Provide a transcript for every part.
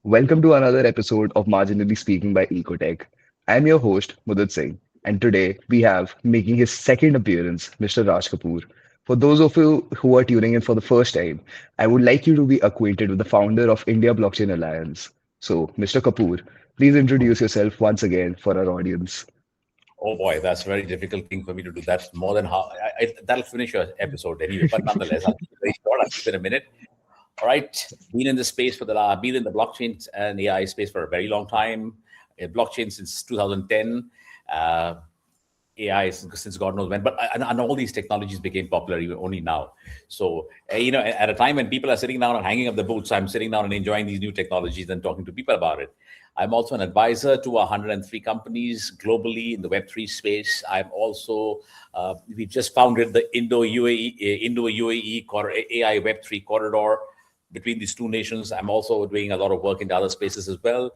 Welcome to another episode of Marginally Speaking by Ecotech. I'm your host, Mudit Singh, and today we have, making his second appearance, Mr. Raj Kapoor. For those of you who are tuning in for the first time, I would like you to be acquainted with the founder of India Blockchain Alliance. So, Mr. Kapoor, please introduce yourself once again for our audience. Oh boy, that's a very difficult thing for me to do. That's more than how that'll finish your episode anyway. But nonetheless, I'll keep it very short. I'll keep it a minute. All right, been in the blockchain and AI space for a very long time. Blockchain since 2010. Uh, AI since God knows when, but and all these technologies became popular even only now. So at a time when people are sitting down and hanging up the boots, I'm sitting down and enjoying these new technologies and talking to people about it. I'm also an advisor to 103 companies globally in the Web3 space. I'm also we just founded the Indo-UAE AI Web3 corridor between these two nations. I'm also doing a lot of work in the other spaces as well.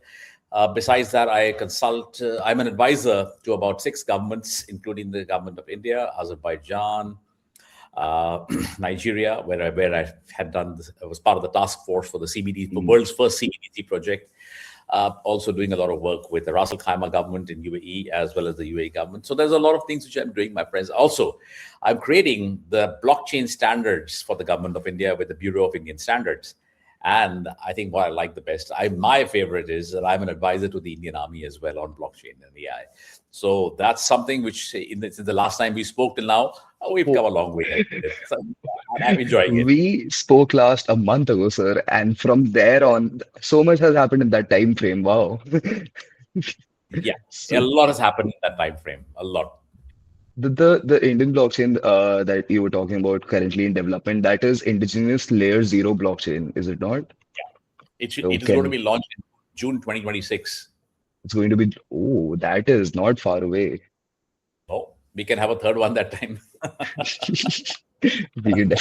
Besides that, I consult. I'm an advisor to about six governments, including the government of India, Azerbaijan, Nigeria, where I had done this, I was part of the task force for the CBD, the world's first CBDC project. Also doing a lot of work with the Ras Al Khaimah government in UAE as well as the UAE government. So there's a lot of things which I'm doing, my friends. Also, I'm creating the blockchain standards for the government of India with the Bureau of Indian Standards. And I think what I like the best, my favorite is that I'm an advisor to the Indian Army as well on blockchain and AI. So that's something which, since the last time we spoke till now, we've come a long way. So I'm enjoying it. We spoke last a month ago, sir, and from there on, so much has happened in that time frame. Wow. Yeah, a So lot has happened in that time frame. A lot. the Indian blockchain that you were talking about currently in development, that is indigenous layer zero blockchain, is it not? So It is going to can be launched in June 2026. it's going to be, oh, that is not far away. Oh, we can have a third one that time. We can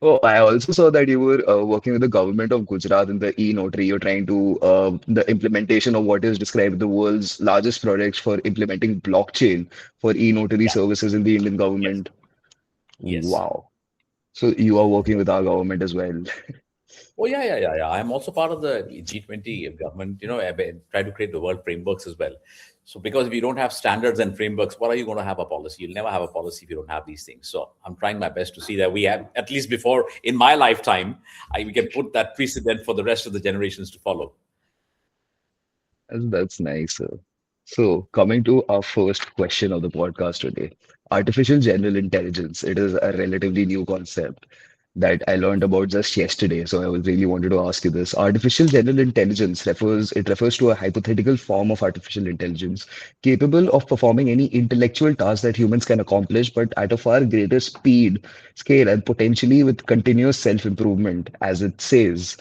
Oh, I also saw that you were working with the government of Gujarat in the e-notary. You're trying to the implementation of what is described the world's largest projects for implementing blockchain for e-notary Yeah. services in the Indian Yes. government. Yes. Wow. So you are working with our government as well. Oh, yeah. I'm also part of the G20 government. I try to create the world frameworks as well. So, because if you don't have standards and frameworks, what are you going to have a policy? You'll never have a policy if you don't have these things. So, I'm trying my best to see that we have, at least before in my lifetime, we can put that precedent for the rest of the generations to follow. That's nice, sir. So, coming to our first question of the podcast today, artificial general intelligence. It is a relatively new concept that I learned about just yesterday. So, I was really wanted to ask you this. Artificial general intelligence refers to a hypothetical form of artificial intelligence capable of performing any intellectual task that humans can accomplish, but at a far greater speed, scale, and potentially with continuous self-improvement, as it says.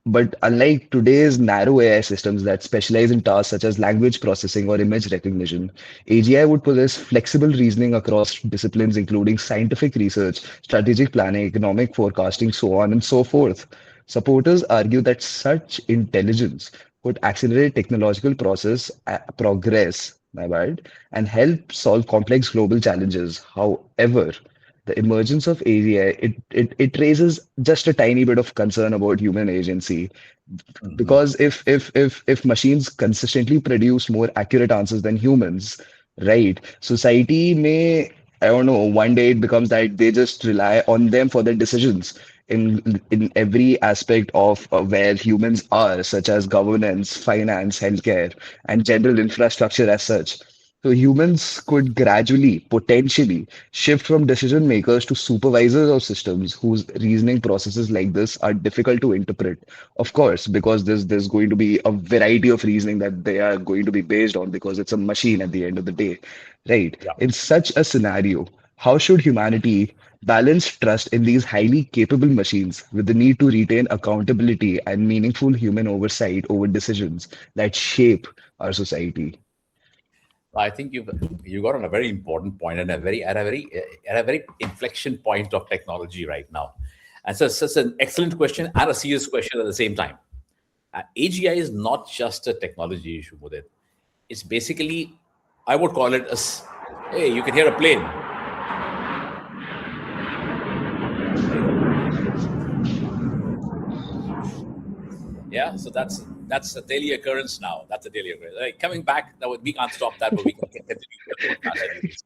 But unlike today's narrow AI systems that specialize in tasks such as language processing or image recognition, AGI would possess flexible reasoning across disciplines, including scientific research, strategic planning, economic forecasting, so on and so forth. Supporters argue that such intelligence could accelerate technological progress, my bad, and help solve complex global challenges. However, the emergence of AGI, it raises just a tiny bit of concern about human agency Mhm. because if machines consistently produce more accurate answers than humans, right, society may, I don't know, one day it becomes that they just rely on them for their decisions in every aspect of where humans are, such as governance, finance, healthcare, and general infrastructure as such. So humans could gradually, potentially, shift from decision makers to supervisors of systems whose reasoning processes like this are difficult to interpret. Of course, because there's going to be a variety of reasoning that they are going to be based on because it's a machine at the end of the day, right? Yeah. In such a scenario, how should humanity balance trust in these highly capable machines with the need to retain accountability and meaningful human oversight over decisions that shape our society? I think you got on a very important point and a very at a very inflection point of technology right now. And so it's such an excellent question and a serious question at the same time. AGI is not just a technology issue with it. It's basically, I would call it hey, you can hear a plane. There you go. Yeah, so that's a daily occurrence now. That's a daily occurrence. Right, coming back, now we can't stop that, but we can continue the podcast anyways.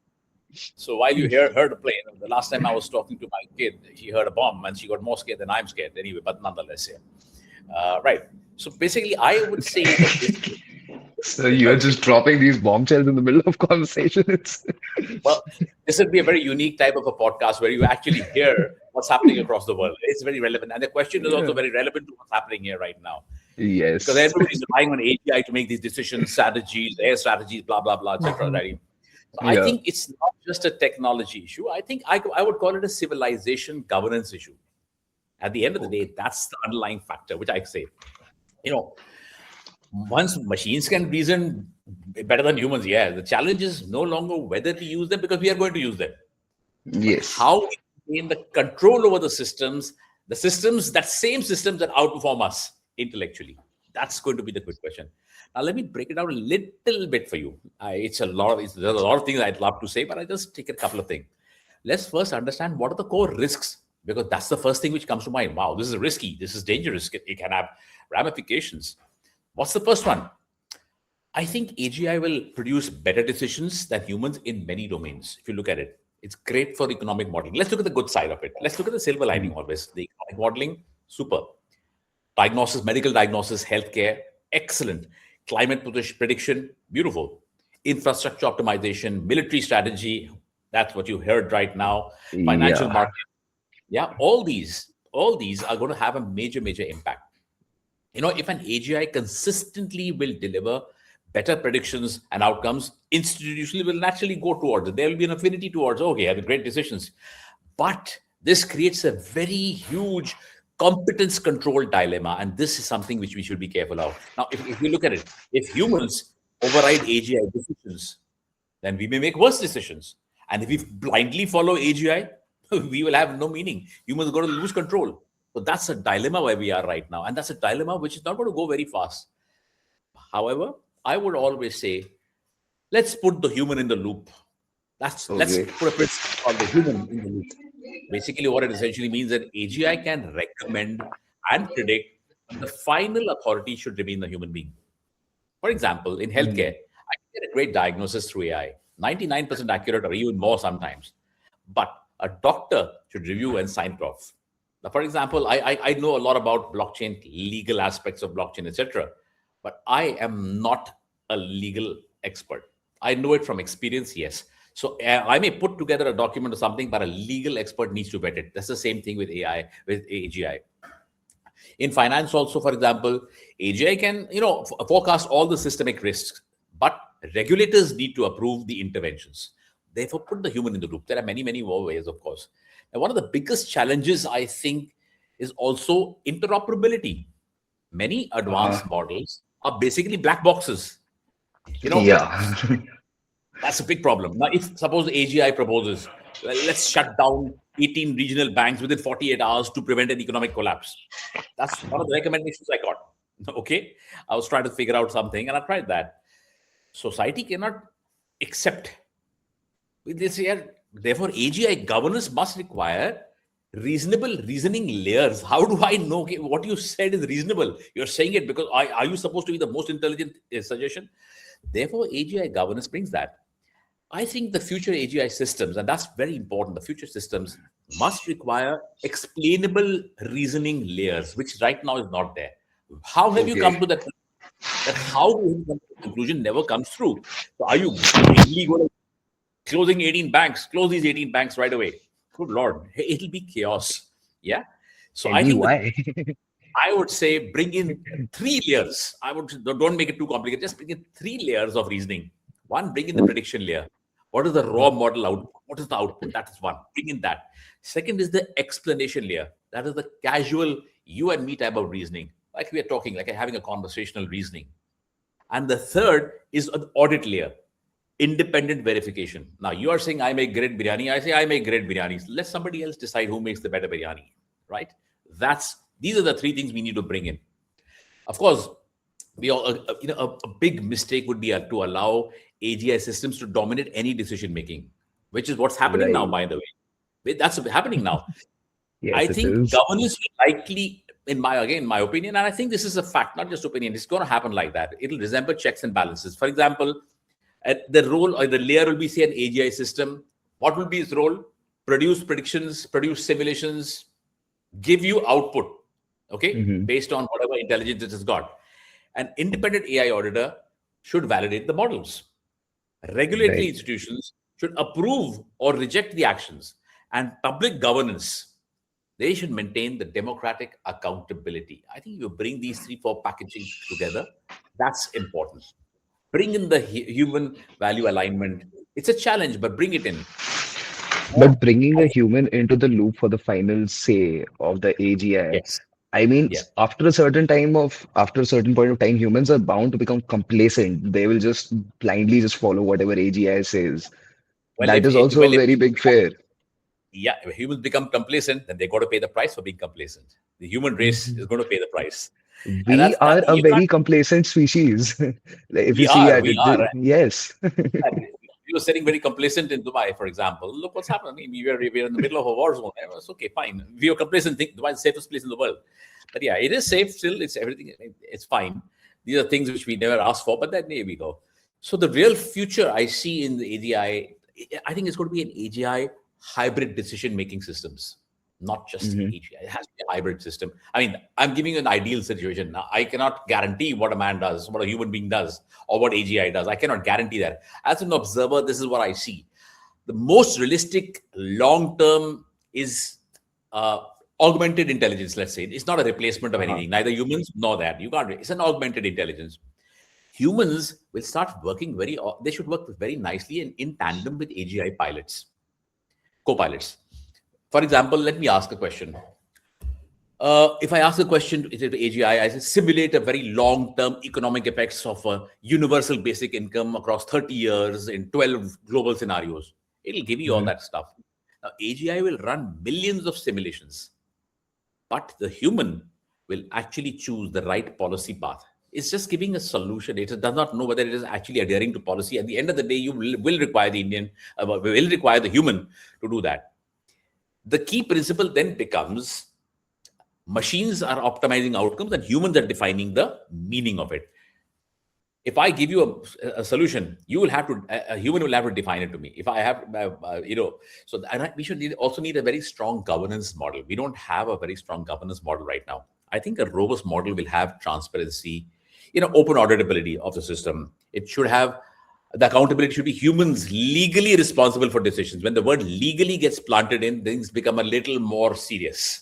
So while you heard a plane, the last time I was talking to my kid, she heard a bomb and she got more scared than I'm scared anyway. But nonetheless, yeah, right. So basically, I would say that this So is you're very just difficult. dropping these bombshells in the middle of conversations. Well, this would be a very unique type of a podcast where you actually hear what's happening across the world. It's very relevant, and the question is also Yeah. very relevant to what's happening here right now, because Yes. everybody's relying on AGI to make these decisions, strategies, air strategies, blah blah blah, etc. Right? So I Yeah. think it's not just a technology issue. I think I would call it a civilization governance issue. At the end of the day, Okay. that's the underlying factor, which I say, you know, once machines can reason better than humans, yeah, the challenge is no longer whether to use them because we are going to use them, but Yes. how we gain the control over the systems, that same systems that outperform us intellectually. That's going to be the good question. Now, let me break it down a little bit for you. There's a lot of things I'd love to say, but I just take a couple of things. Let's first understand what are the core risks, because that's the first thing which comes to mind. Wow, this is risky. This is dangerous. It can have ramifications. What's the first one? I think AGI will produce better decisions than humans in many domains. If you look at it, it's great for economic modeling. Let's look at the good side of it. Let's look at the silver lining Mm. always. The economic modeling, super. Diagnosis, medical diagnosis, healthcare, excellent. Climate prediction, beautiful. Infrastructure optimization, military strategy, that's what you heard right now. Financial Yeah. market, yeah, all these are going to have a major impact. If an AGI consistently will deliver better predictions and outcomes, institutionally will naturally go towards it. There will be an affinity towards, okay, I have great decisions. But this creates a very huge competence control dilemma. And this is something which we should be careful of. Now, if we look at it, if humans override AGI decisions, then we may make worse decisions. And if we blindly follow AGI, we will have no meaning. Humans are going to lose control. So that's a dilemma where we are right now. And that's a dilemma which is not going to go very fast. However, I would always say, let's put the human in the loop. Let's Okay. put a principle called the human in the loop. Basically, what it essentially means that AGI can recommend and predict, but the final authority should remain the human being. For example, in healthcare, Mm. I can get a great diagnosis through AI, 99% accurate or even more sometimes. But a doctor should review and sign it off. Now, for example, I know a lot about blockchain, legal aspects of blockchain, etc. But I am not a legal expert. I know it from experience, yes. So I may put together a document or something, but a legal expert needs to vet it. That's the same thing with AI, with AGI. In finance also, for example, AGI can forecast all the systemic risks, but regulators need to approve the interventions. Therefore, put the human in the loop. There are many more ways, of course. And one of the biggest challenges, I think, is also interoperability. Many Uh-huh. advanced models are basically black boxes. You know, Yeah. that's a big problem. Now, if suppose AGI proposes, well, let's shut down 18 regional banks within 48 hours to prevent an economic collapse. That's one of the recommendations I got. Okay. I was trying to figure out something and I tried that. Society cannot accept with this here. Therefore, AGI governance must require reasonable reasoning layers. How do I know, okay, what you said is reasonable? You're saying it because are you supposed to be the most intelligent suggestion? Therefore, AGI governance brings that. I think the future AGI systems, and that's very important, the future systems must require explainable reasoning layers, which right now is not there. How have you come Okay. to that? That how you come to the conclusion never comes through. So are you blindly going to closing 18 banks, close these 18 banks right away? Good Lord, it'll be chaos. Yeah. So Tell I me think why. I would say bring in three layers. I would don't make it too complicated. Just bring in three layers of reasoning. One, bring in the prediction layer. What is the raw model output? What is the output? That is one. Bring in that. Second is the explanation layer. That is the casual you and me type of reasoning, like we are talking, like having a conversational reasoning. And the third is an audit layer, independent verification. Now you are saying I make great biryani. I say I make great biryani. Let somebody else decide who makes the better biryani, right? That's These are the three things we need to bring in. Of course, we all a big mistake would be to allow AGI systems to dominate any decision making, which is what's happening now. Right. By the way, that's happening now. I Yes, it think is. governance will likely. in my opinion, and I think this is a fact, not just opinion. It's going to happen like that. It'll resemble checks and balances. For example, at the role or the layer will be say an AGI system. What will be its role? Produce predictions, produce simulations, give you output, okay, Hmm. based on whatever intelligence it has got. An independent AI auditor should validate the models. Regulatory Right. institutions should approve or reject the actions. And public governance, they should maintain the democratic accountability. I think you bring these three, four packaging together. That's important. Bring in the human value alignment. It's a challenge, but bring it in. More, But bringing I a think, human into the loop for the final say of the AGI, yes, I mean, yeah. after a certain point of time, humans are bound to become complacent. They will just blindly just follow whatever AGI says. Well, That is also a well, if very big fear. yeah, if humans become complacent, then they got to pay the price for being complacent. The human race is going to pay the price, and We that are a you can't. very complacent species. Like, if you We see are, at we it, are. yes. And we were sitting very complacent in Dubai, for example. Look what's happened. I mean, we were in the middle of a war zone. It's okay, fine. We were complacent. Think Dubai is the safest place in the world. But yeah, it is safe still. It's everything. It's fine. These are things which we never asked for, but then there we go. So the real future I see in the AGI, I think it's going to be an AGI hybrid decision making systems, not just Mhm. AGI. It has to be a hybrid system. I mean, I'm giving you an ideal situation. Now, I cannot guarantee what a man does, what a human being does, or what AGI does. I cannot guarantee that. As an observer, this is what I see. The most realistic long term is uh, augmented intelligence. Let's say it's not a replacement of Uh-huh. anything. Neither humans nor that. You can't. It's an augmented intelligence. Humans will start working very. They should work very nicely and in tandem with AGI pilots, co-pilots. For example, let me ask a question. If I ask a question to AGI, I say simulate a very long-term economic effects of a universal basic income across 30 years in 12 global scenarios. It'll give you all Mhm. that stuff. Now, AGI will run millions of simulations, but the human will actually choose the right policy path. It's just giving a solution. It does not know whether it is actually adhering to policy. At the end of the day, you will require the will require the human to do that. The key principle then becomes machines are optimizing outcomes and humans are defining the meaning of it. If I give you a solution, you will have to a human will have to define it to me. If I have so we should also need a very strong governance model. We don't have a very strong governance model right now. I think a robust model will have transparency, open auditability of the system. It should have the accountability should be humans legally responsible for decisions. When the word legally gets planted in, things become a little more serious.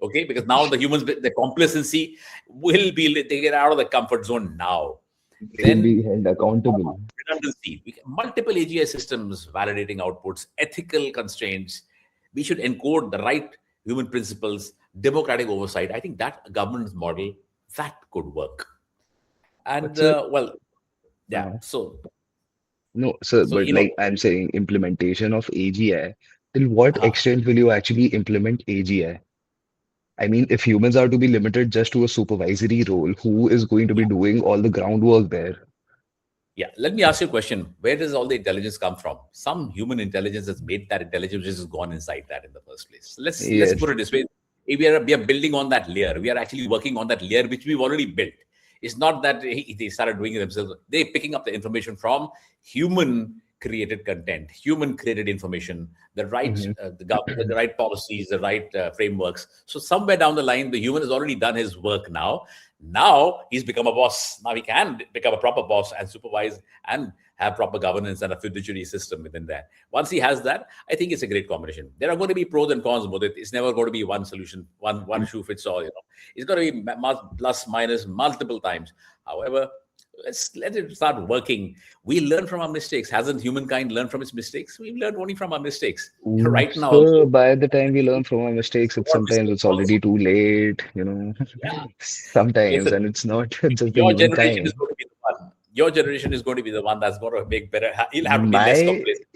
Okay, because now the humans, the complacency will be they get out of the comfort zone now. They will Then be held accountable. redundancy, multiple AGI systems validating outputs, ethical constraints. We should encode the right human principles, democratic oversight. I think that governance model that could work. But And sir, well, yeah. uh, So no, sir, so but you know, like I'm saying, implementation of AGI, till what uh, extent will you actually implement AGI? I mean, if humans are to be limited just to a supervisory role, who is going to be doing all the groundwork there? yeah, let me ask you a question. Where does all the intelligence come from? Some human intelligence has made that intelligence which has gone inside that in the first place. So let's put Yes. it this way. If we are building on that layer. We are actually working on that layer which we've already built. It's not that they started doing it themselves. They're picking up the information from human created content, human created information, the right Hmm. the right policies, the right frameworks. So somewhere down the line, the human has already done his work now. Now he's become a boss. Now he can become a proper boss and supervise and have proper governance and a fiduciary system within that. Once he has that, I think it's a great combination. There are going to be pros and cons with it. It's never going to be one solution, one shoe fits all. It's going to be plus minus multiple times. However, let's let it start working. We learn from our mistakes. Hasn't humankind learned from its mistakes? We've learned only from our mistakes. Right now, also, So by the time we learn from our mistakes, so it's what sometimes mistakes it's also? already too late, Yeah. sometimes, Listen, and it's not just the your generation is humankind. going to be the one. Your generation is going to be the one that's going to make better. You'll have to be less My complacent.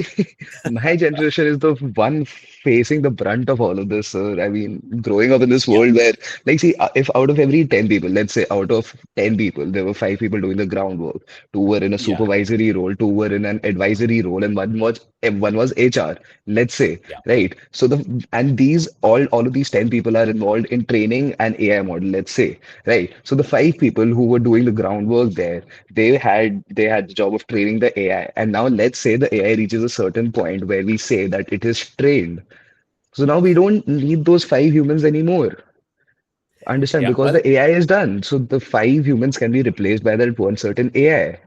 my generation is the one facing the brunt of all of this, sir. I mean, growing up in this Yeah, world where, like, see, if out of every 10 people, let's say out of 10 people, there were five people doing the groundwork, two were in a yeah, supervisory role, two were in an advisory role, and one was HR, let's say, yeah. right? So and these all of these 10 people are involved in training an AI model, let's say, right? So the five people who were doing the groundwork there, they had the job of training the AI. And now let's say the AI reaches a certain point where we say that it is trained. So now we don't need those five humans anymore. Understand? Yeah. Because Well, the AI is done. So the five humans can be replaced by that one certain AI.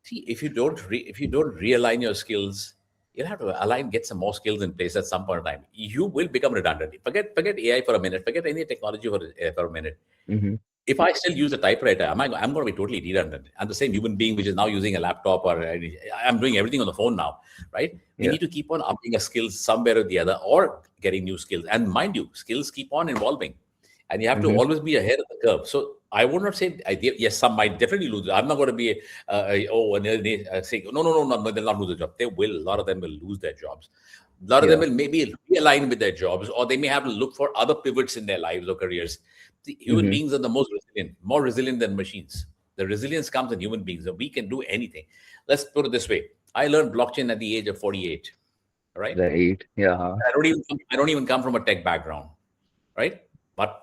see, if you don't realign your skills, you'll have to align, get some more skills in place at some point in time. You will become redundant. Forget AI for a minute. Forget any technology for a minute. Hmm. If I still use a typewriter, I'm going to be totally redundant. I'm the same human being which is now using a laptop, or I'm doing everything on the phone now, right? We Yeah. need to keep on upping our skills somewhere or the other, or getting new skills. And mind you, skills keep on evolving, and you have to Hmm. always be ahead of the curve. So I would not say, yes, some might definitely lose. I'm not going to be, and they say, no, no, no, no, no, they'll not lose the job. They will. A lot of them will lose their jobs. A lot of them Yeah. will maybe realign with their jobs, or they may have to look for other pivots in their lives or careers. The human Hmm. beings are the most resilient, more resilient than machines. The resilience comes in human beings. So we can do anything. Let's put it this way. I learned blockchain at the age of 48. All right. Right. Yeah. I don't even come from a tech background, right? But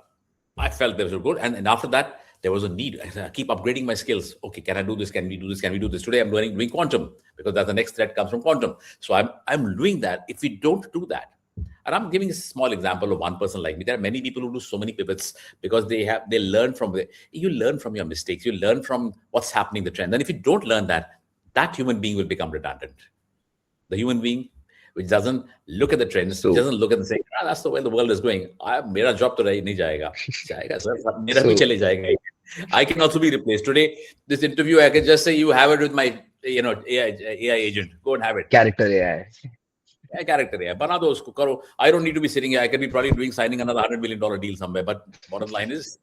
I felt this was good. And after that, there was a need. I keep upgrading my skills. Okay, can I do this? Can we do this? Can we do this? Today I'm learning doing quantum, because that's the next threat comes from quantum. So I'm doing that. If we don't do that, and I'm giving a small example of one person like me. There are many people who do so many pivots because they learn from you learn from your mistakes. You learn from what's happening, the trend. And if you don't learn that, that human being will become redundant. The human being which doesn't look at the trends, which So, doesn't look at the saying, that's the way the world is going. मेरा job तो नहीं जाएगा, जाएगा sir, मेरा भी so चले जाएगा. I can also be replaced. Today, this interview, I can just say, you have it with my, AI agent. Go and have it. character AI. क्या character है, बना दो उसको, करो. I don't need to be sitting here. I can be probably doing signing another $100 million deal somewhere. But bottom line is,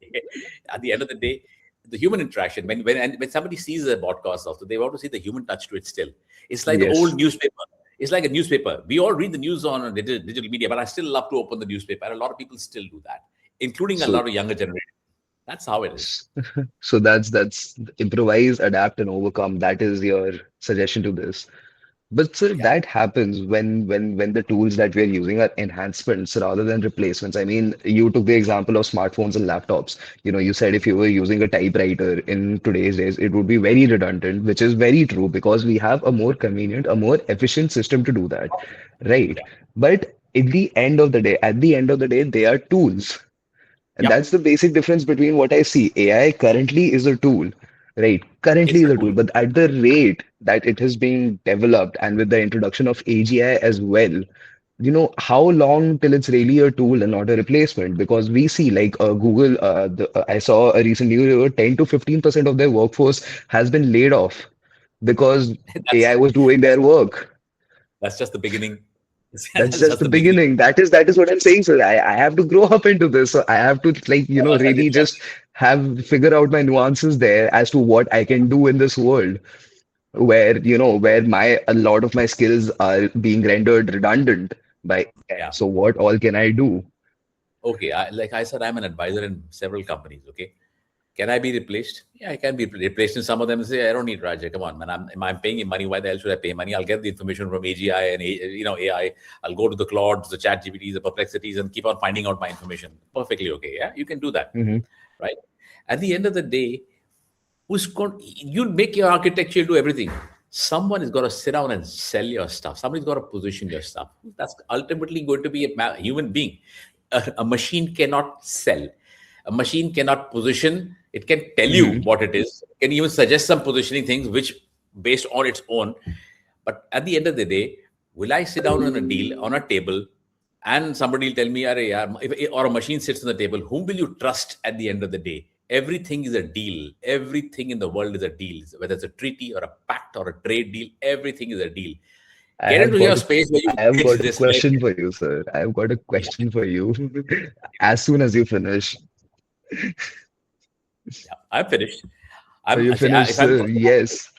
at the end of the day, the human interaction. When somebody sees a podcast, also they want to see the human touch to it. Still, it's like the old Yes. newspaper. It's like a newspaper. We all read the news on digital media, but I still love to open the newspaper. And a lot of people still do that, including a So lot of younger generation. That's how it is. so that's improvise, adapt, and overcome. That is your suggestion to this. But sir, Yeah, that happens when the tools that we're using are enhancements rather than replacements. I mean, you took the example of smartphones and laptops. You said if you were using a typewriter in today's days, it would be very redundant, which is very true because we have a more convenient, a more efficient system to do that, right? yeah, But at the end of the day, they are tools. And yeah. that's the basic difference between what I see. AI currently is a tool, right? Currently It's is a a tool, tool. but at the rate that it is being developed and with the introduction of AGI as well, how long till it's really a tool and not a replacement? Because we see like Google, I saw a recent news, 10 to 15% of their workforce has been laid off because that's AI was doing that's their work. that's just the beginning. That's That's just just the the beginning. beginning. That is what I'm saying. So I have to grow up into this. So I have to like, really just figure out my nuances there as to what I can do in this world where a lot of my skills are being rendered redundant by AI. Yeah. So what all can I do? Okay, like I said, I'm an advisor in several companies. Okay, can I be replaced? Yeah, I can be replaced. And some of them say, I don't need Raja. Come on, man. I'm paying him money. Why the hell should I pay money? I'll get the information from AGI and AI. I'll go to the Claudes, the Chat GPTs, the Perplexities, and keep on finding out my information. Perfectly okay. Yeah, you can do that, Hmm. right? At the end of the day, you make your architecture, do everything. Someone is got to sit down and sell your stuff. Somebody's got to position your stuff. That's ultimately going to be a human being. A machine cannot sell. A machine cannot position. It can tell you Hmm. what it is. It can even suggest some positioning things which based on its own. But at the end of the day, will I sit down on a deal on a table and somebody will tell me, "Arey yaar," or a machine sits on the table, whom will you trust at the end of the day? Everything is a deal. Everything in the world is a deal. Whether it's a treaty or a pact or a trade deal, everything is a deal. I Get have into got your a, space where you I have fix got a this. Like, question for you, sir. I have got a yeah, question for you. As soon as you finish. yeah, I'm finished. Are you See, finished, if I'm sir? talking about, Yes.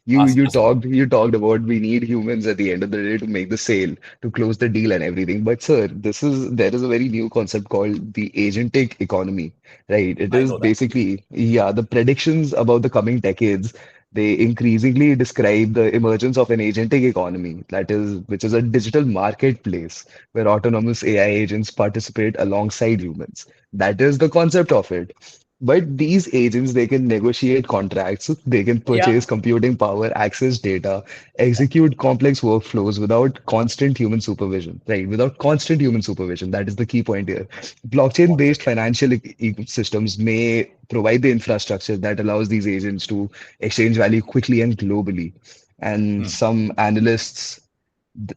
You ask, you ask. talked about we need humans at the end of the day to make the sale, to close the deal and everything. But sir, there is a very new concept called the agentic economy, right? It I is know that. basically, yeah, the predictions about the coming decades, they increasingly describe the emergence of an agentic economy, that is, which is a digital marketplace where autonomous AI agents participate alongside humans. That is the concept of it. But these agents, they can negotiate contracts, they can Yeah, purchase computing power, access data, execute complex workflows without constant human supervision, right? Without constant human supervision. That is the key point here. Blockchain-based financial systems may provide the infrastructure that allows these agents to exchange value quickly and globally. And some analysts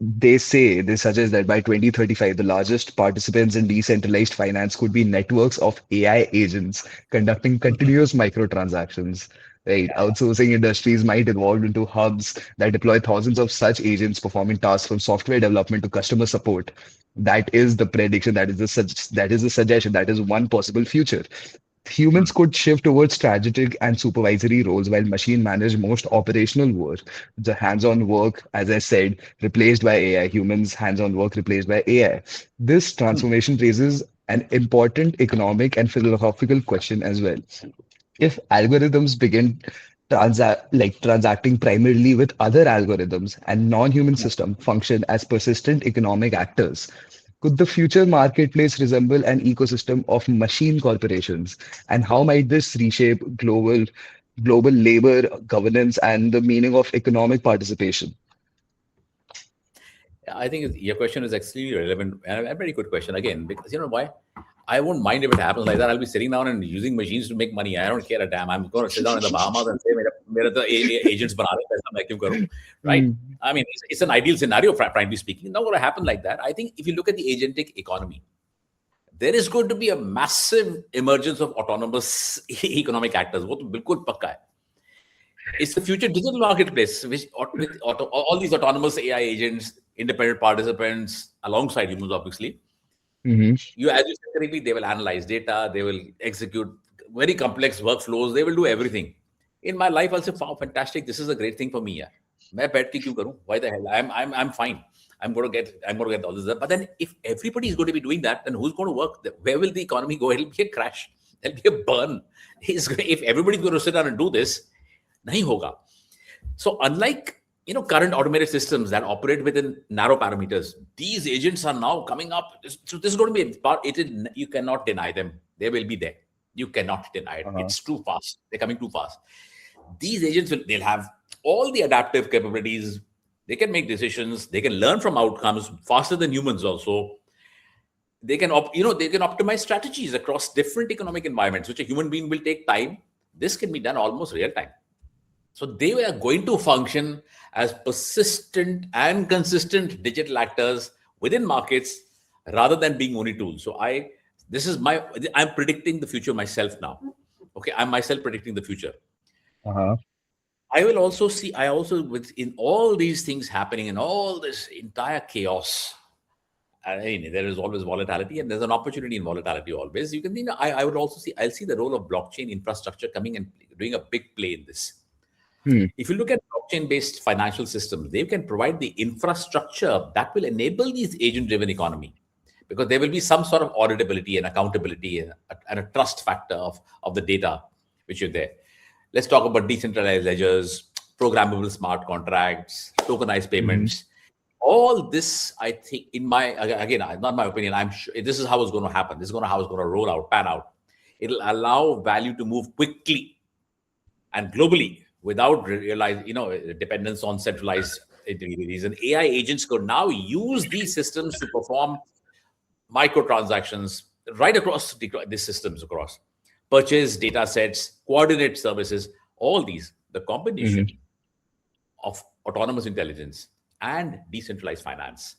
they suggest that by 2035, the largest participants in decentralized finance could be networks of AI agents conducting continuous microtransactions. Right. Outsourcing industries might evolve into hubs that deploy thousands of such agents performing tasks from software development to customer support. That is the prediction. That is the suggestion. That is one possible future. Humans could shift towards strategic and supervisory roles while machine manage most operational work. The hands-on work, as I said, replaced by AI. Humans hands-on work replaced by AI. This transformation raises an important economic and philosophical question as well. If algorithms begin transacting primarily with other algorithms and non-human system function as persistent economic actors, could the future marketplace resemble an ecosystem of machine corporations? And how might this reshape global labor governance and the meaning of economic participation? Yeah, I think your question is extremely relevant and a very good question again, because you know why? I won't mind if it happens like that. I'll be sitting down and using machines to make money. I don't care a damn. I'm going to sit down in the Bahamas and say, मेरे तो agents बना दे, पैसा मैं क्यों करूं? Right? Mm, I mean, it's an ideal scenario, frankly speaking. Not going to happen like that. I think if you look at the agentic economy, there is going to be a massive emergence of autonomous economic actors. वो तो बिल्कुल पक्का है. It's the future digital marketplace, which with all these autonomous AI agents, independent participants, alongside humans, obviously. mhm, As you said correctly, they will analyze data, they will execute very complex workflows, they will do everything. In my life, I'll say, wow, fantastic, this is a great thing for me. Yeah. मैं बैठ के क्यों करूं? Why the hell? I'm fine. I'm going to get all this. But then if everybody is going to be doing that, then who's going to work? Where will the economy go? It'll be a crash. It'll be a burn. If everybody's going to sit down and do this, nahi hoga. So unlike current automated systems that operate within narrow parameters, these agents are now coming up. So this is going to be a part. You cannot deny them. They will be there. You cannot deny it. uh-huh, It's too fast. They're coming too fast. These agents they'll have all the adaptive capabilities. They can make decisions. They can learn from outcomes faster than humans. Also, they can optimize strategies across different economic environments, which a human being will take time. This can be done almost real time. So they were going to function as persistent and consistent digital actors within markets rather than being only tools. So I'm predicting the future myself now. Okay, I'm myself predicting the future. uh-huh, I also with in all these things happening in all this entire chaos. I mean, there is always volatility and there's an opportunity in volatility always. I would also I'll see the role of blockchain infrastructure coming and doing a big play in this. hmm, If you look at blockchain based financial systems, they can provide the infrastructure that will enable these agent driven economy because there will be some sort of auditability and accountability and a trust factor of the data which is there. Let's talk about decentralized ledgers, programmable smart contracts, tokenized mhm, payments. All this, I think, again, not my opinion. I'm sure this is how it's going to happen. This is going to how it's going to roll out, pan out. It'll allow value to move quickly and globally without dependence on centralized intermediaries. And AI agents could now use these systems to perform microtransactions right across these systems across purchase data sets, coordinate services, all these. The mhm. combination of autonomous intelligence and decentralized finance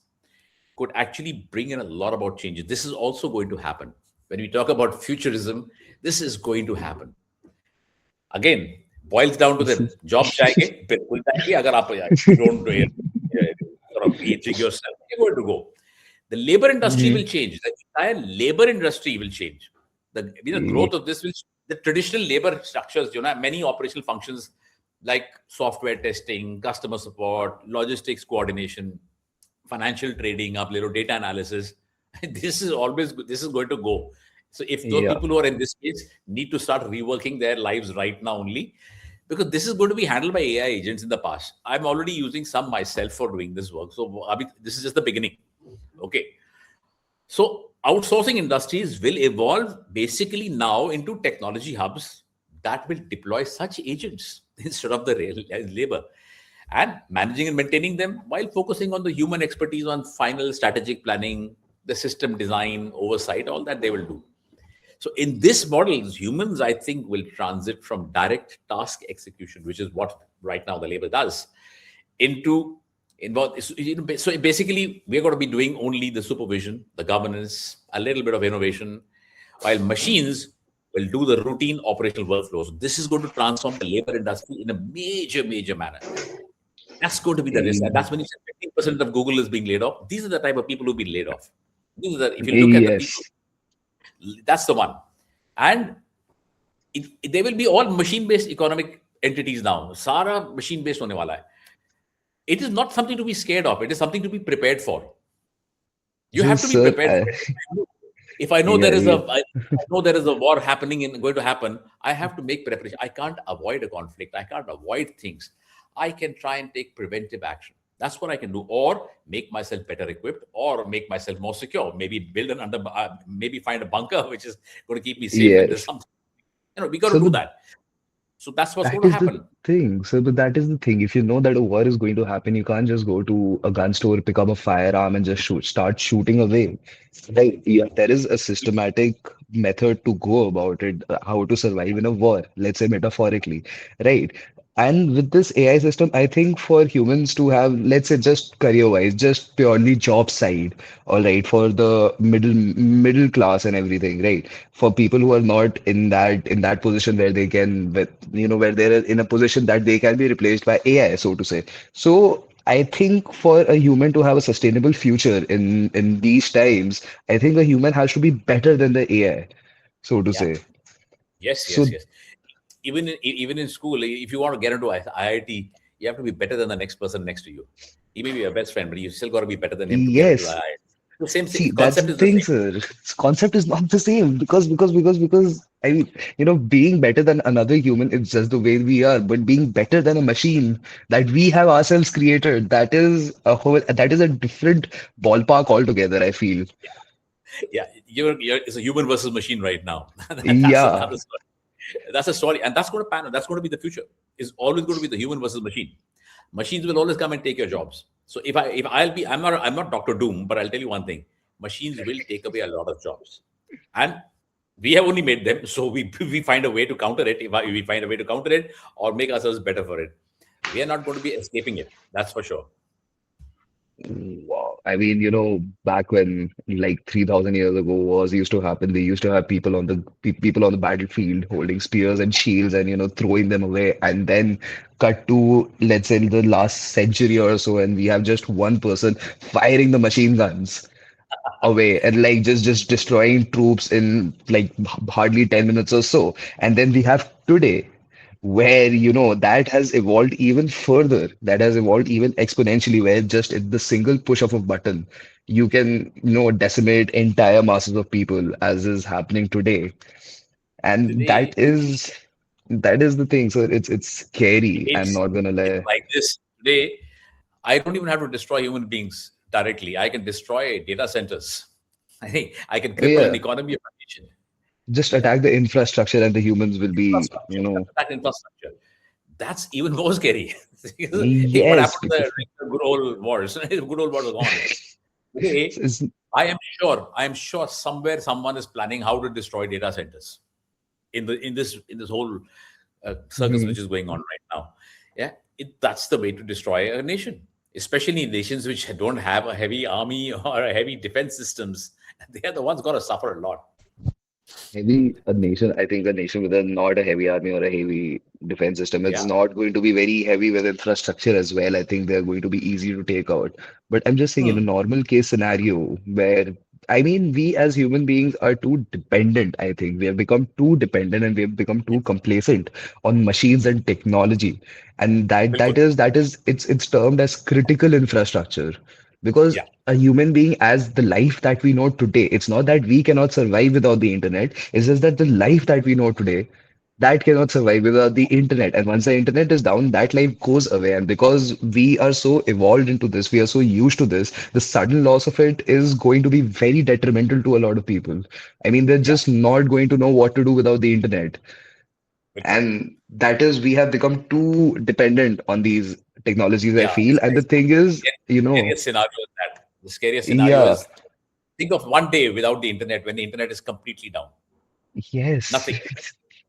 could actually bring in a lot about changes. This is also going to happen. When we talk about futurism, this is going to happen. Again, boils down to the This is job जाएंगे बिल्कुल जाएंगे अगर आप you don't do it, sort of rethink yourself, you're going to go. The labor industry Mhm. will change. The entire labor industry will change. The growth of the traditional labor structures, many operational functions like software testing, customer support, logistics coordination, financial trading, up little data analysis. This is going to go. So if those Yeah. people who are in this space need to start reworking their lives right now only, because this is going to be handled by AI agents in the past. I'm already using some myself for doing this work. So I mean, this is just the beginning. Okay. So outsourcing industries will evolve basically now into technology hubs that will deploy such agents instead of the real labor, and managing and maintaining them while focusing on the human expertise on final strategic planning, the system design, oversight, all that they will do. So in this model, humans, I think, will transit from direct task execution, which is what right now the labor does, into involve. So basically, we're going to be doing only the supervision, the governance, a little bit of innovation, while machines will do the routine operational workflows. This is going to transform the labor industry in a major, major manner. That's going to be the risk. And Y- that's when you say 50% of Google is being laid off. These are the type of people who've been laid off. If you look at the people, Yes. that's the one. And they will be all machine-based economic entities now. Sara machine-based hone wala hai. It is not something to be scared of. It is something to be prepared for. You have Just, to be sir, prepared for it. If I know yeah, there is yeah, I know there is a war happening and going to happen, I have to make preparation. I can't avoid a conflict. I can't avoid things. I can try and take preventive action. That's what I can do, or make myself better equipped, or make myself more secure. Maybe build maybe find a bunker which is going to keep me safe when there's yes. something. We got to So, do but that. So that's what's going that to is the happen. thing. So, but that is the thing. If you know that a war is going to happen, you can't just go to a gun store, pick up a firearm, and just start shooting away. Right? Yeah, there is a systematic method to go about it, how to survive in a war, let's say metaphorically, right? And with this AI system, I think for humans to have, let's say, just career-wise, just purely job side, all right, for the middle class and everything, right? For people who are not in that position where they can, where they're in a position that they can be replaced by AI, so to say. So I think for a human to have a sustainable future in these times, I think a human has to be better than the AI, so to Yeah. say. Yes. So Yes. Yes. Even in school, if you want to get into IIT, you have to be better than the next person next to you. He may be your best friend, but you still got to be better than him to get into the yes, IIT. The same see, that's concept the is the thing, same. sir. Concept is not the same because I mean, being better than another human is just the way we are, but being better than a machine that we have ourselves created, that is a different ballpark altogether, I feel. Yeah, it's a human versus machine right now. That's Yeah. another story. That's a story, and that's going to pan out. That's going to be the future. Is always going to be the human versus machine. Machines will always come and take your jobs. So if I'll be I'm not Doctor Doom, but I'll tell you one thing: machines will take away a lot of jobs, and we have only made them. So we find a way to counter it. If we find a way to counter it or make ourselves better for it, we are not going to be escaping it. That's for sure. Wow. I mean, back when like 3,000 years ago wars used to happen, they used to have people on the battlefield holding spears and shields and throwing them away, and then cut to, let's say, the last century or so, and we have just one person firing the machine guns away and like just destroying troops in like hardly 10 minutes or so. And then we have today where that has evolved even further, that has evolved even exponentially, where just at the single push of a button you can decimate entire masses of people, as is happening today. And Today, that is the thing. So it's scary, I'm it's not gonna it's lie. like this. Today, I don't even have to destroy human beings directly. I can destroy data centers. I can cripple an Yeah, economy of a nation. just Yeah, attack the infrastructure and the humans will be infrastructure. That infrastructure. That's even more scary. Hey, what yes, happened to the because good old wars? Good old wars are gone. Today, it's, I am sure somewhere someone is planning how to destroy data centers in this whole circus which is going on right now. Yeah, that's the way to destroy a nation, especially nations which don't have a heavy army or a heavy defense systems. They are the ones going to suffer a lot. maybe I think a nation with not a heavy army or a heavy defense system, it's Yeah. not going to be very heavy with infrastructure as well. I think they're going to be easy to take out. But I'm just saying, in a Hmm. normal case scenario where I mean, we as human beings are too dependent, I think. We have become too dependent and we have become too Yes. complacent on machines and technology. And Bilkul. it's termed as critical infrastructure. Because Yeah. a human being as the life that we know today, it's not that we cannot survive without the internet, it's just that the life that we know today that cannot survive without the internet. And once the internet is down, that life goes away. And because we are so evolved into this, we are so used to this, the sudden loss of it is going to be very detrimental to a lot of people. I mean, they're Yeah. just not going to know what to do without the internet. Bilkul. And that is, we have become too dependent on these technologies, I Yeah. feel. And the thing is, Scariest scenario is that. The scariest scenario yeah, is think of one day without the internet when the internet is completely down. yes. Nothing.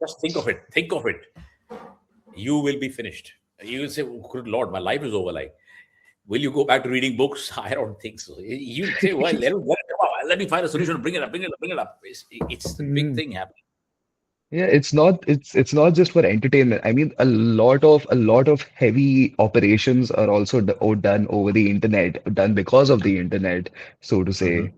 Just think of it. Think of it. You will be finished. You will say, oh, good Lord, my life is over. Like, will you go back to reading books? I don't think so. You'll say, well, let me find a solution. Bring it up, bring it up, bring it up. It's the big thing happening. Yeah, it's not just for entertainment. I mean, a lot of heavy operations are also done over the internet, done because of the internet, so to Hmm. say.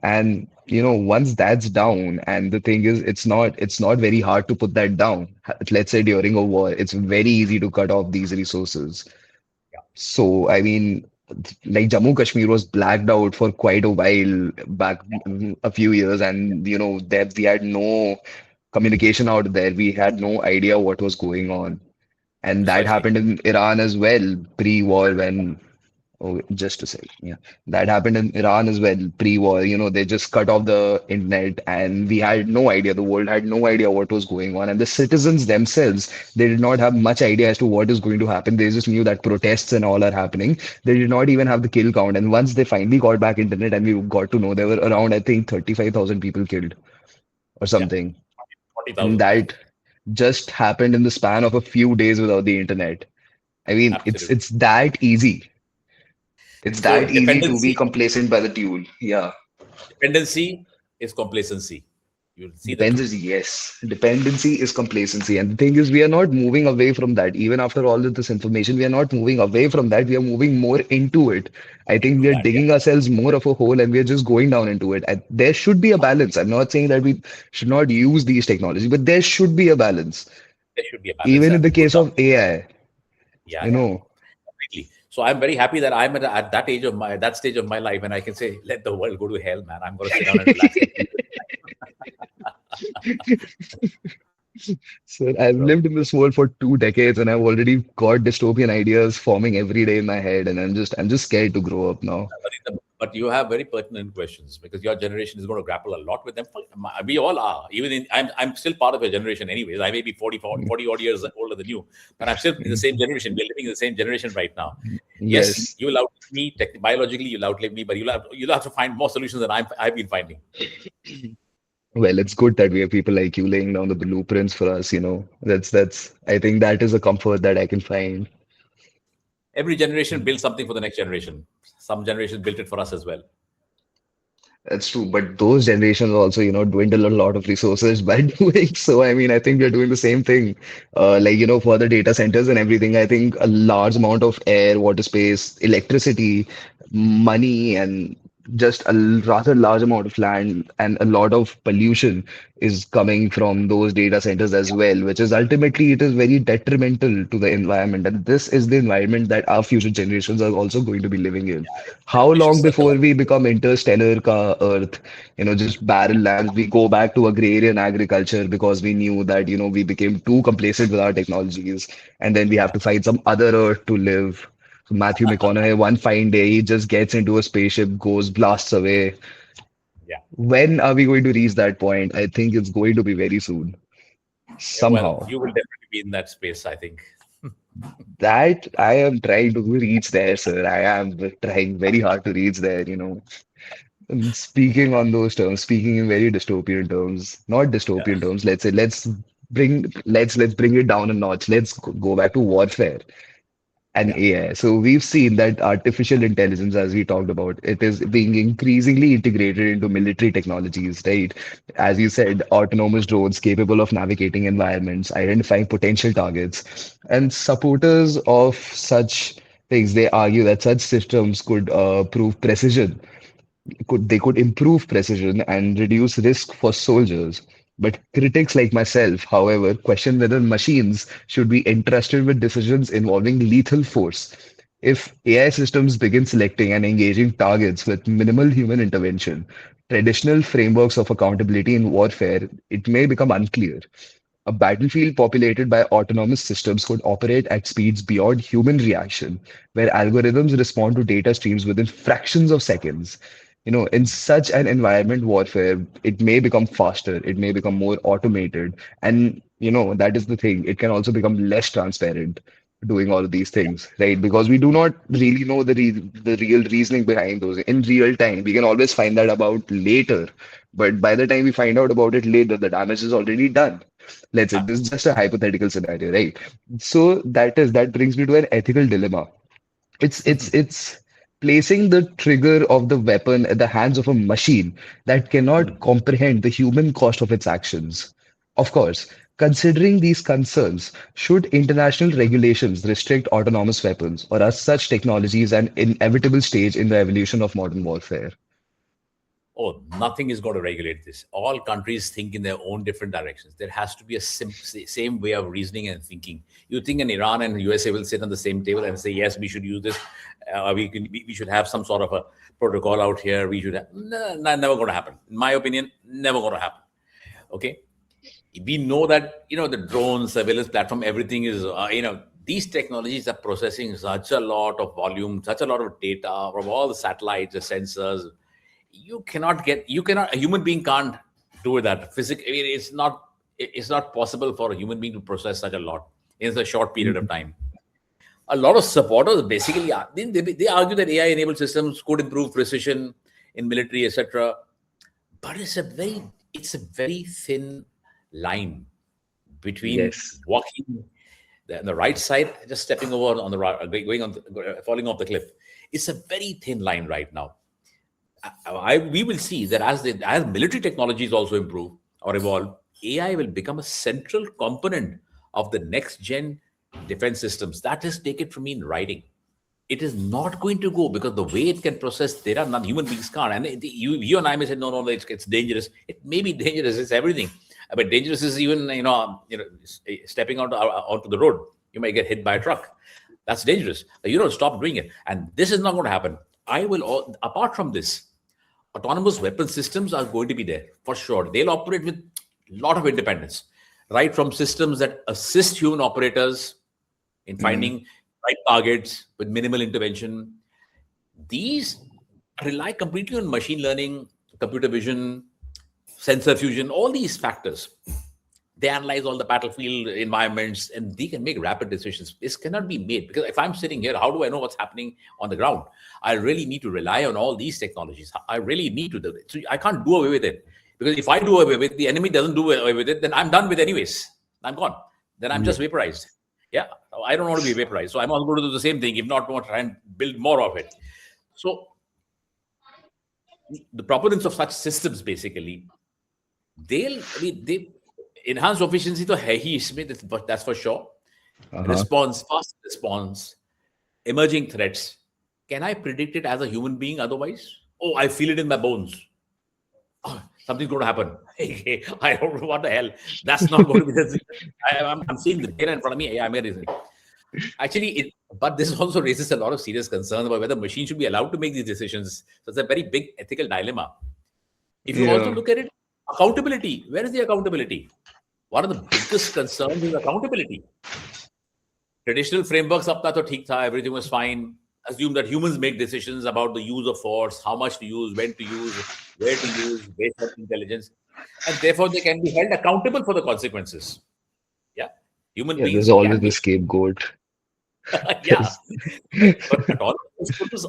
And once that's down, and the thing is, it's not very hard to put that down. Let's say during a war, it's very easy to cut off these resources. Yeah. So, I mean, like Jammu Kashmir was blacked out for quite a while back a few years, and that we had no communication out there. We had no idea what was going on. And that Precisely. happened in Iran as well, pre-war when oh, just a second. Yeah. That happened in Iran as well, pre-war. They just cut off the internet and we had no idea. The world had no idea what was going on. And the citizens themselves, they did not have much idea as to what is going to happen. They just knew that protests and all are happening. They did not even have the kill count. And once they finally got back internet and we got to know there were around, I think, 35,000 people killed or Yeah. something. And 40,000. that just happened in the span of a few days without the internet. I mean, Absolutely. it's that easy. It's So that easy to be dependency, complacent by the tool. Yeah. dependency is complacency. You'll see the two. Dependency, yes. Dependency is complacency. And the thing is, we are not moving away from that. Even after all of this information, we are not moving away from that. We are moving more into it. I think Into we are that. Yeah. digging ourselves more of a hole and we are just going down into it. And there should be a balance. I'm not saying that we should not use these technologies, but there should be a balance. There should be a balance Even in the and good case down. of AI, Yeah. you Yeah. know. Completely. So I'm very happy that I'm at that age of my that stage of my life, and I can say, let the world go to hell, man. I'm going to sit down and relax and breathe. So I've So, lived in this world for 2 decades and I've already got dystopian ideas forming every day in my head and I'm just scared to grow up now. but you have very pertinent questions because your generation is going to grapple a lot with them. We all are. Even I'm still part of a generation, anyways. I may be 40 odd years older than you, but I'm still in the same generation. We're living in the same generation right now. Yes, Yes. you will outlive me. Biologically, you'll outlive me, but you'll have to find more solutions than I've been finding. Well, it's good that we have people like you laying down the blueprints for us. I think that is a comfort that I can find. Every generation builds something for the next generation. Some generations built it for us as well. That's true, but those generations also, dwindle a lot of resources by doing so. I mean, I think we're doing the same thing. Like, for the data centers and everything, I think a large amount of air, water space, electricity, money, and just a rather large amount of land and a lot of pollution is coming from those data centers as well, which is ultimately it is very detrimental to the environment. And this is the environment that our future generations are also going to be living in. It's How a vicious long circle. before we become interstellar ka Earth, just barren lands, we go back to agrarian agriculture because we knew that, we became too complacent with our technologies, and then we have to find some other Earth to live. So Matthew McConaughey, one fine day, he just gets into a spaceship, goes, blasts away. Yeah. When are we going to reach that point? I think it's going to be very soon. Well, Somehow. you will definitely be in that space, I think. That I am trying to reach there, sir. I am trying very hard to reach there. Speaking on those terms, speaking in very dystopian terms, not Yeah. dystopian terms, let's say let's bring it down a notch. Let's go back to warfare and Yeah. AI. So we've seen that artificial intelligence, as we talked about, it is being increasingly integrated into military technologies, right? As you said, autonomous drones capable of navigating environments, identifying potential targets, and supporters of such things, they argue that such systems could prove precision They could improve precision and reduce risk for soldiers. But critics like myself, however, question whether machines should be entrusted with decisions involving lethal force. If AI systems begin selecting and engaging targets with minimal human intervention, traditional frameworks of accountability in warfare, it may become unclear. A battlefield populated by autonomous systems could operate at speeds beyond human reaction, where algorithms respond to data streams within fractions of seconds. In such an environment, warfare, it may become faster, it may become more automated, and that is the thing. It can also become less transparent doing all of these things, right? Because we do not really know the real reasoning behind those in real time. We can always find that about later, but by the time we find out about it later, the damage is already done. Let's say this is just a hypothetical scenario, right? So that brings me to an ethical dilemma. It's placing the trigger of the weapon at the hands of a machine that cannot comprehend the human cost of its actions. Of course, considering these concerns, should international regulations restrict autonomous weapons, or are such technologies an inevitable stage in the evolution of modern warfare? Oh, nothing is going to regulate this. All countries think in their own different directions. There has to be a same way of reasoning and thinking. You think in Iran and USA will sit on the same table and say, yes, we should use this. We should have some sort of a protocol out here. We should have, no, no, never going to happen. In my opinion, never going to happen. Okay. We know that, the drones, surveillance platform, everything is, these technologies are processing such a lot of volume, such a lot of data from all the satellites, the sensors. A human being can't do that physically. I mean, it's not possible for a human being to process such a lot in a short period of Mhm. time. A lot of supporters basically they argue that AI enabled systems could improve precision in military, etc. But it's a very thin line between Yes. walking the right side, just stepping over on the right, going on, falling off the cliff. It's a very thin line right now. We will see that as military technologies also improve or evolve, AI will become a central component of the next gen defense systems. That is, take it from me in writing. It is not going to go because the way it can process data, none human beings can't. And you and I may say, no, no, no, it's dangerous. It may be dangerous. It's everything, but dangerous is even stepping onto the road. You might get hit by a truck. That's dangerous. You don't stop doing it, and this is not going to happen. Apart from this, autonomous weapon systems are going to be there for sure. They'll operate with a lot of independence, right from systems that assist human operators in Mhm. finding right targets with minimal intervention. These rely completely on machine learning, computer vision, sensor fusion, all these factors. They analyze all the battlefield environments and they can make rapid decisions. This cannot be made because if I'm sitting here, how do I know what's happening on the ground? I really need to rely on all these technologies. I really need to do it. So I can't do away with it because if I do away with it, the enemy doesn't do away with it, then I'm done with anyways. I'm gone. Then I'm Yeah. just vaporized. Yeah, I don't want to be vaporized. So I'm also going to do the same thing, if not more, try and build more of it. So the proponents of such systems basically they enhance efficiency to hai hi isme, but that's for sure. Uh-huh. Fast response, emerging threats. Can I predict it as a human being otherwise? Oh, I feel it in my bones. Oh, something's going to happen. I don't know what the hell. That's not going to be the. I'm seeing the data in front of me. Yeah, I'm amazing. Actually, but this also raises a lot of serious concerns about whether machines should be allowed to make these decisions. So it's a very big ethical dilemma. If you also Yeah. look at it, accountability. Where is the accountability? One of the biggest concerns is accountability. Traditional frameworks up to theek tha, everything was fine. Assume that humans make decisions about the use of force, how much to use, when to use, where to use, based on intelligence, and therefore they can be held accountable for the consequences. Yeah, human Yeah, there's beings always can the be. scapegoat. Yeah, There's, but autonomous systems,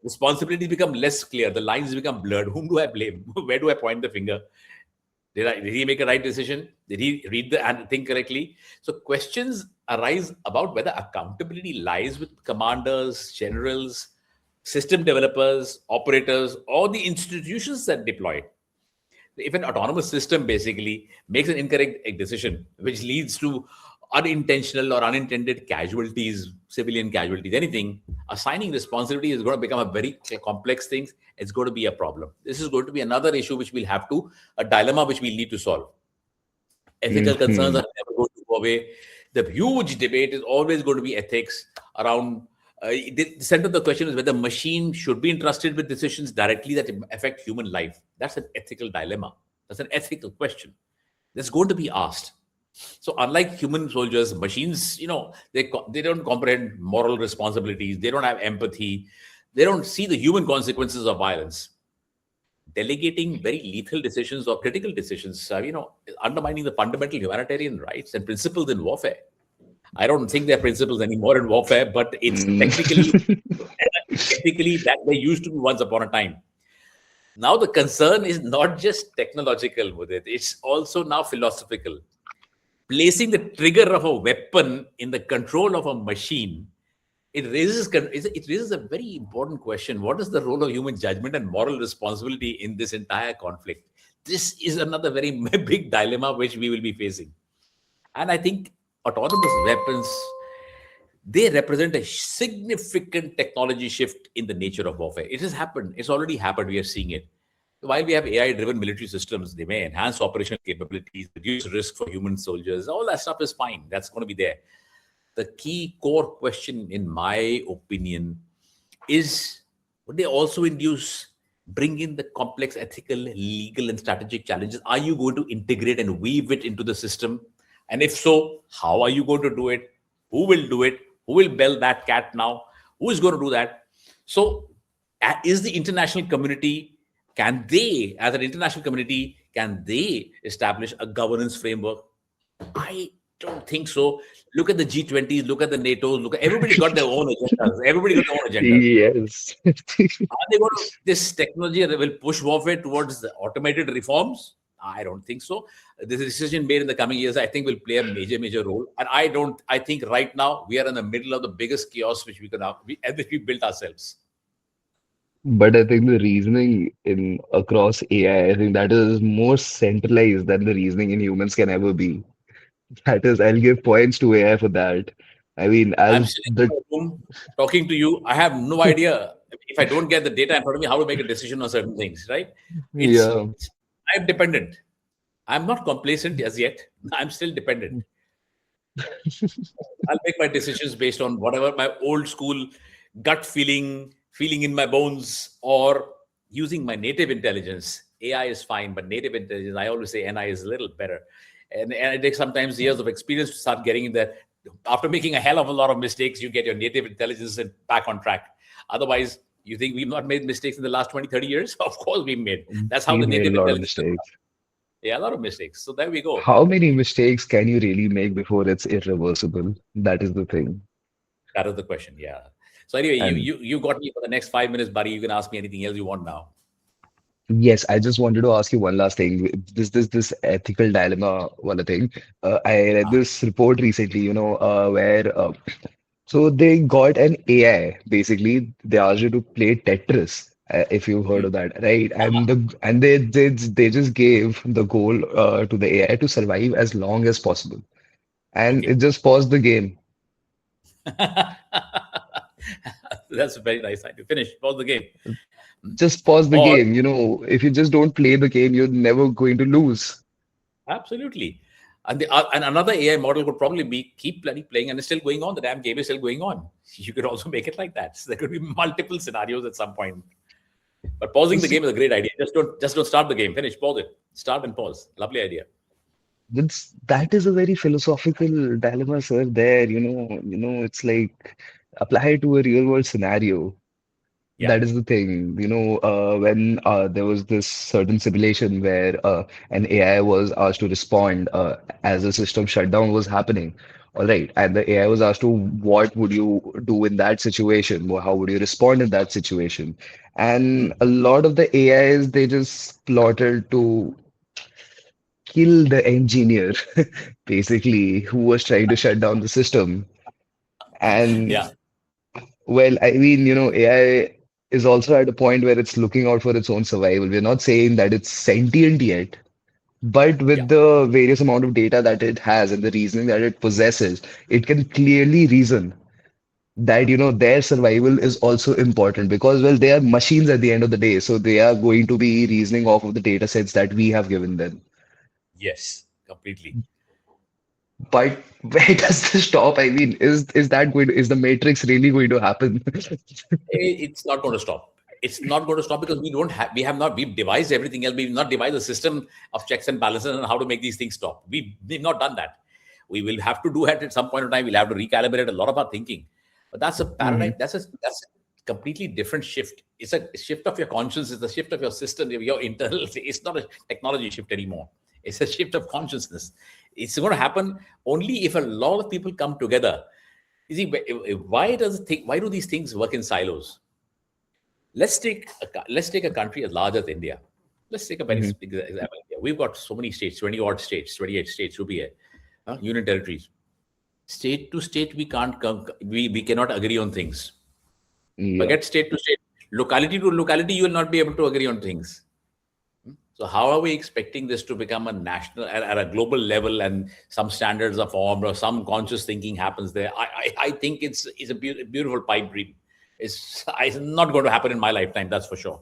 responsibilities become less clear. The lines become blurred. Whom do I blame? Where do I point the finger? Did he make a right decision? Did he read the and think correctly? So questions arise about whether accountability lies with commanders, generals, system developers, operators, or the institutions that deploy it. If an autonomous system basically makes an incorrect decision, which leads to unintentional or unintended casualties, civilian casualties, anything, assigning responsibility is going to become a very complex thing. It's going to be a problem. This is going to be another issue which we'll have to, a dilemma which we'll need to solve. Ethical concerns Hmm. are never going to go away. The huge debate is always going to be ethics around. The center of the question is whether machine should be entrusted with decisions directly that affect human life. That's an ethical dilemma. That's an ethical question that's going to be asked. So unlike human soldiers, machines, they don't comprehend moral responsibilities. They don't have empathy. They don't see the human consequences of violence. Delegating very lethal decisions or critical decisions, undermining the fundamental humanitarian rights and principles in warfare. I don't think there are principles anymore in warfare, but it's Hmm. technically, ethically that they used to be once upon a time. Now the concern is not just technological with it; it's also now philosophical. Placing the trigger of a weapon in the control of a machine, it raises a very important question. What is the role of human judgment and moral responsibility in this entire conflict? This is another very big dilemma which we will be facing. And I think autonomous weapons, they represent a significant technology shift in the nature of warfare. It has happened. It's already happened. We are seeing it. While we have AI-driven military systems, they may enhance operational capabilities, reduce risk for human soldiers. All that stuff is fine. That's going to be there. The key core question, in my opinion, is would they also bring in the complex ethical, legal, and strategic challenges? Are you going to integrate and weave it into the system? And if so, how are you going to do it? Who will do it? Who will bell that cat now? Who is going to do that? So, is the international community, as an international community, can they establish a governance framework? I don't think so. Look at the G20s, look at the NATO, everybody got their own agendas. Everybody got their own agendas. Yes. Are they going to, this technology will push warfare towards the automated reforms? I don't think so. This decision made in the coming years, I think, will play a major, major role. And I think right now we are in the middle of the biggest chaos which which we built ourselves. But I think the reasoning in across AI, I think that is more centralized than the reasoning in humans can ever be. That is, I'll give points to AI for that. I mean, I'm as sitting in the my room talking to you. I have no idea if I don't get the data in front of me, how to make a decision on certain things, right? yeah, I'm dependent. I'm not complacent as yet. I'm still dependent. I'll make my decisions based on whatever my old school gut feeling in my bones, or using my native intelligence. AI is fine, but native intelligence, I always say NI is a little better. And it takes sometimes years of experience to start getting in there. After making a hell of a lot of mistakes, you get your native intelligence and back on track. Otherwise, you think we've not made mistakes in the last 20, 30 years? Of course we made. That's how we the made a native lot of intelligence developed. mistakes. Yeah, a lot of mistakes. So there we go. How many mistakes can you really make before it's irreversible? That is the thing. That is the question. Yeah. So anyway, you And you you got me for the next 5 minutes, buddy. You can ask me anything else you want now. yes, I just wanted to ask you one last thing. This ethical dilemma, one thing. I read Ah, this report recently, where so they got an AI. Basically, they asked you to play Tetris, if you've heard hmm. of that, right? And they just gave the goal to the AI to survive as long as possible, and Okay. it just paused the game. That's a very nice idea. Finish. Pause the game. Just pause the Or game. If you just don't play the game, you're never going to lose. absolutely. And another AI model could probably be keep bloody playing and it's still going on. The damn game is still going on. You could also make it like that. So there could be multiple scenarios at some point. But pausing the See, game is a great idea. Just don't start the game. Finish. Pause it. Start and pause. Lovely idea. that is a very philosophical dilemma, sir. There, it's like apply to a real world scenario. Yeah. That is the thing, when there was this certain simulation where an AI was asked to respond as a system shutdown was happening. All right, and the AI was asked to, what would you do in that situation? How would you respond in that situation? And Hmm. a lot of the AIs, they just plotted to kill the engineer, basically, who was trying to shut down the system. And Yeah. well, I mean, AI is also at a point where it's looking out for its own survival. We're not saying that it's sentient yet, But Yeah. with the various amount of data that it has and the reasoning that it possesses, it can clearly reason that, their survival is also important because, well, they are machines at the end of the day. So they are going to be reasoning off of the data sets that we have given them. Yes, completely. But where does this stop? I mean, is the matrix really going to happen? It's not going to stop. It's not going to stop because we have not, we've devised everything else. We've not devised a system of checks and balances and how to make these things stop. We've not done that. We will have to do it at some point in time. We'll have to recalibrate a lot of our thinking. But that's a paradigm. Hmm. That's a completely different shift. It's a shift of your conscience. It's a shift of your system, your internal. It's not a technology shift anymore. It's a shift of consciousness. It's going to happen only if a lot of people come together. You see, why do these things work in silos? Let's take a country as large as India. Let's take a very Hmm. big example here. We've got so many states, 20 odd states, 28 states, UBA, union territories. State to state, we can't come, we cannot agree on things. Yeah, Forget state to state, locality to locality, you will not be able to agree on things. So how are we expecting this to become a national at a global level and some standards are formed or some conscious thinking happens there? I think it's a beautiful pipe dream. It's not going to happen in my lifetime, that's for sure.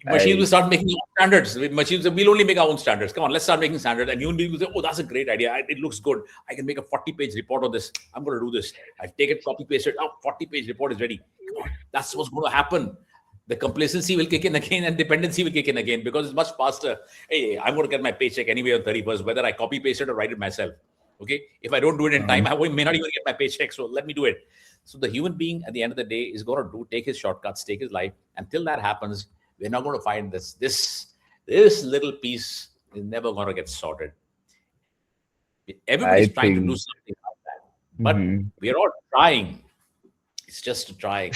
Machines will I start making standards. Machines will only make our own standards. Come on, let's start making standards. And human beings will say, "Oh, that's a great idea. It looks good. I can make a 40-page report on this. I'm going to do this. I take it, copy paste it. Oh, 40-page report is ready. Come on, that's what's going to happen. The complacency will kick in again, and dependency will kick in again because it's much faster. Hey, I'm going to get my paycheck anyway on 31st, whether I copy paste it or write it myself. Okay, if I don't do it in time, um, may not even get my paycheck. So let me do it. So the human being at the end of the day is going to take his shortcuts, take his life. Until that happens, we're not going to find this little piece is never going to get sorted. I Everybody's trying to do think. something like that, but Mhm. we're all trying. It's just trying.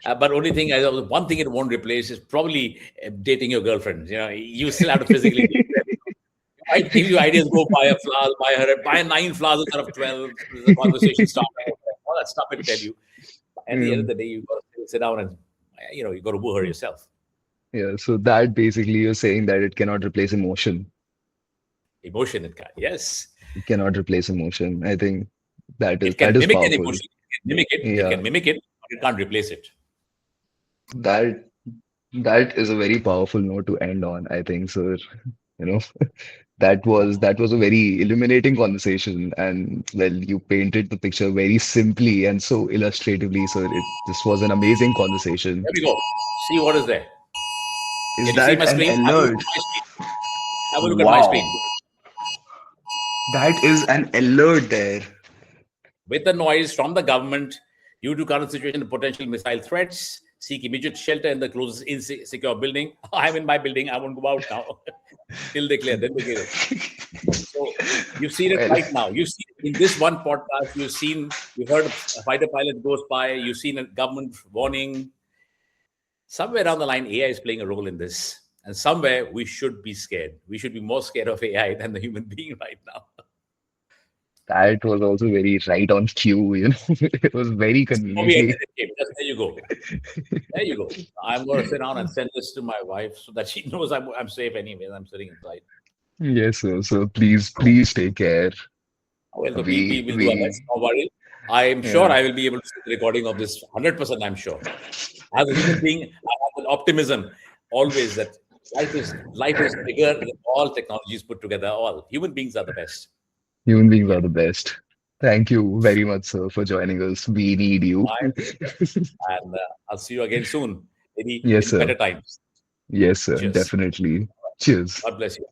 But only thing, one thing it won't replace is probably dating your girlfriend. You still have to physically date them. You might give you ideas, go buy a flower, buy 9 flowers instead of 12. There's a conversation starter, all that stuff I tell you. At the end of Um, the day, you've got to sit down and, you've got to woo her yourself. yeah, so that basically you're saying that it cannot replace emotion. Emotion, it can. Yes. It cannot replace emotion. I think that is It that can is mimic an powerful. emotion. It can Yeah, mimic it, but it can't replace it. that that is a very powerful note to end on, I think, sir. You know, that was a very illuminating conversation, and well, you painted the picture very simply and so illustratively, sir. This was an amazing conversation. There we go. See what is there. Is Can you see that my an screen? Have a look alert? at my screen. Have a look at my Wow, screen. that is an alert there. With the noise from the government due to current situation and potential missile threats, seek immediate shelter in the closest secure building. I'm in my building. I won't go out now till they clear. Then they clear it. So you've seen it Well, right now. You've seen in this one podcast. You've heard a fighter pilot goes by. You've seen a government warning. Somewhere down the line, AI is playing a role in this, and somewhere we should be scared. We should be more scared of AI than the human being right now. that was also very right on cue. It was very It's before we ended conveniently. the game. Just there you go. There you go. I'm going to sit down and send this to my wife so that she knows I'm safe anyways. I'm sitting inside. Yes, sir. So please take care. Well, so we We will do our best. we No worry. I am sure yeah, I will be able to see the recording of this 100%. I'm sure. As a human being, I have an optimism always that life is bigger than all technologies put together. All human beings are the best. human beings Yeah. are the best. Thank you very much, sir, for joining us. We need you. My pleasure. And I'll see you again soon. Maybe Yes, in sir. better times. Yes, sir. Cheers. Definitely. Cheers. God bless you.